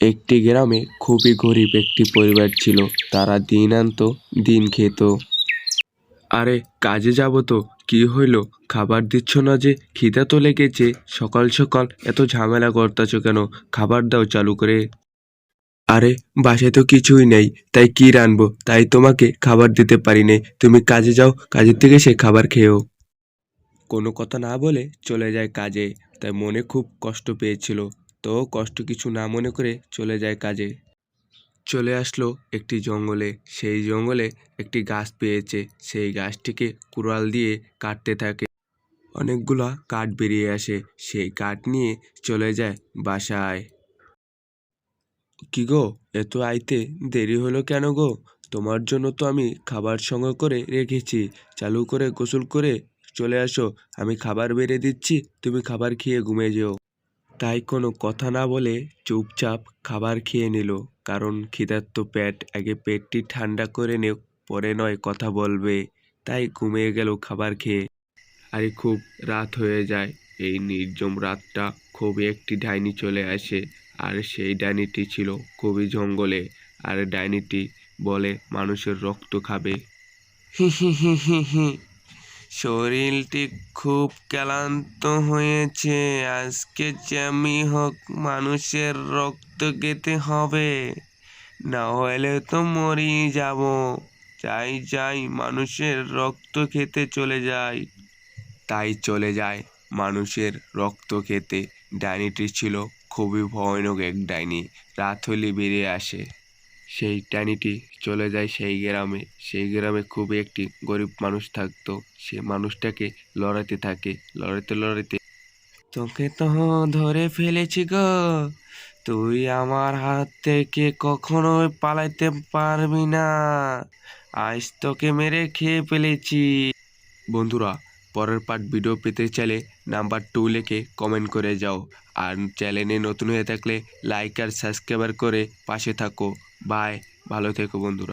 একটি গ্রামে খুবই গরিব একটি পরিবার ছিল। তারা দিন আনতো দিন খেত। আরে কাজে যাব তো, কি হইল? খাবার দিচ্ছ না যে? খিদা তো লেগেছে। সকাল সকাল এত ঝামেলা করতেছ কেন? খাবার দাও চালু করে। আরে বাসায় তো কিছুই নেই, তাই কি রানবো? তাই তোমাকে খাবার দিতে পারি নাই। তুমি কাজে যাও, কাজের থেকে সে খাবার খেও। কোনো কথা না বলে চলে যায় কাজে। তাই মনে খুব কষ্ট পেয়েছিল, তো কষ্ট কিছু না মনে করে চলে যায় কাজে। চলে আসলো একটি জঙ্গলে। সেই জঙ্গলে একটি গাছ পেয়েছে। সেই গাছটিকে কুড়াল দিয়ে কাটতে থাকে। অনেকগুলা কাঠ বেরিয়ে আসে। সেই কাঠ নিয়ে চলে যায় বাসায়। কি গো, এত আইতে দেরি হলো কেন গো? তোমার জন্য তো আমি খাবার সঙ্গে করে রেখেছি। চালু করে গোসল করে চলে আসো। আমি খাবার বেড়ে দিচ্ছি, তুমি খাবার খেয়ে ঘুমিয়ে যেও। তাই কোনো কথা না বলে চুপচাপ খাবার খেয়ে নিল। কারণ ক্ষুধার্ত পেট, আগে পেটটি ঠান্ডা করে নে, পরে নয় কথা বলবে। তাই ঘুমিয়ে গেল খাবার খেয়ে। আরে খুব রাত হয়ে যায়। এই নির্জন রাতটা খুবই একটি ডাইনি চলে আসে। আর সেই ডাইনিটি ছিল খুবই জঙ্গলে। আর ডাইনিটি বলে মানুষের রক্ত খাবে। হি হি হি হি হি। শরীরটি খুব ক্লান্ত হয়েছে। আজকে যেমনি হোক মানুষের রক্ত খেতে হবে, না হলে তো মরেই যাব। যাই যাই মানুষের রক্ত খেতে চলে যাই। তাই চলে যায় মানুষের রক্ত খেতে। ডাইনিটি ছিল খুবই ভয়ানক এক ডাইনি। রাত হলে বেরিয়ে আসে। সেই ডাইনিটি চলে যায় সেই গ্রামে। সেই গ্রামে খুবই একটি গরিব মানুষ থাকতো। সে মানুষটাকে লড়াতে থাকে। লড়াতে লড়াতে, তোকে তো ধরে ফেলেছি গো, তুই আমার হাত থেকে কখনোই পালাইতে পারবি না। আজ তোকে মেরে খেয়ে ফেলেছি। বন্ধুরা, পরের পার্ট ভিডিও পেতে চাইলে নাম্বার 2 লিখে কমেন্ট করে যাও। আর চ্যানেলে নতুন হয়ে থাকলে লাইক আর সাবস্ক্রাইব করে পাশে থাকো। বাই, ভালো থেকো বন্ধুরা।